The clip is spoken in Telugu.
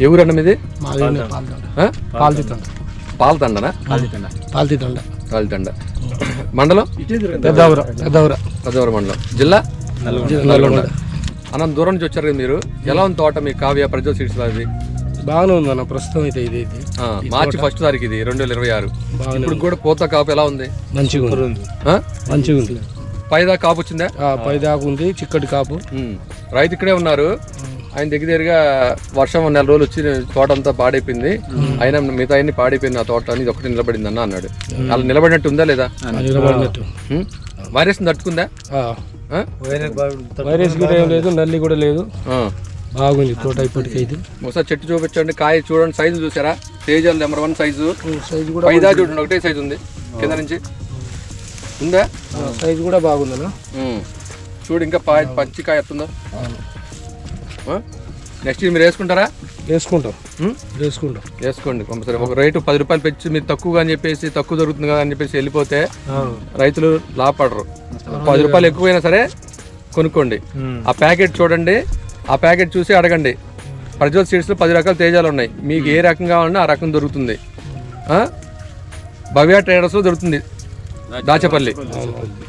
ఎవరన్నా మీది పాలతండ పాలతండ మండలం పెద్దవరం మండలం జిల్లా నల్గొండ. అన్న దూరం నుంచి వచ్చారు కదా మీరు, ఎలా ఉంది తోట మీ కావ్య ప్రజ్వల్ సీడ్స్ అది? బాగానే ఉంది అన్న ప్రస్తుతం అయితే. ఇది మార్చి 1 తారీఖు ఇది 2026. ఇప్పుడు కూడా పూత కాపు ఎలా ఉంది? మంచిగా ఉంది. పైదా కాపు వచ్చిందా? పైదాకు ఉంది, చిక్కటి కాపు. రైతు ఇక్కడే ఉన్నారు, ఆయన దగ్గరగా వర్షం 4 రోజులు వచ్చి తోట అంతా పాడైపోయింది, అయినా మిగతా అన్ని పాడైపోయింది నా తోట, ఇది ఒకటి నిలబడింది అన్న అన్నాడు. అలా నిలబడినట్టు ఉందా లేదా? వైరస్ తట్టుకుందా? వైరస్ కూడా ఏం లేదు, నల్లి కూడా లేదు, బాగుంది తోట ఇప్పటికైతే. ఒకసారి చెట్టు చూపించండి, కాయ చూడండి, సైజు చూసారా? తేజాలు నెంబర్ 1 సైజు కూడా. పైదా చూడండి, ఒకటే సైజు ఉంది కింద నుంచి ఉందా? సైజు కూడా బాగుందా చూడు, ఇంకా పచ్చి కాయ ఎత్తుందో. నెక్స్ట్ మీరు వేసుకుంటారా? వేసుకోండి కంపల్సరీ. ఒక రేటు 10 రూపాయలు పెంచి మీరు తక్కువగా అని చెప్పేసి, తక్కువ దొరుకుతుంది కదా అని చెప్పేసి వెళ్ళిపోతే రైతులు లాభపడరు. 10 రూపాయలు ఎక్కువైనా సరే కొనుక్కోండి. ఆ ప్యాకెట్ చూడండి, ఆ ప్యాకెట్ చూసి అడగండి. ప్రజ్వల్ సీడ్స్లో 10 రకాల తేజాలు ఉన్నాయి, మీకు ఏ రకం కావాలన్నా ఆ రకం దొరుకుతుంది. భవ్య ట్రేడర్స్లో దొరుకుతుంది, దాచపల్లి.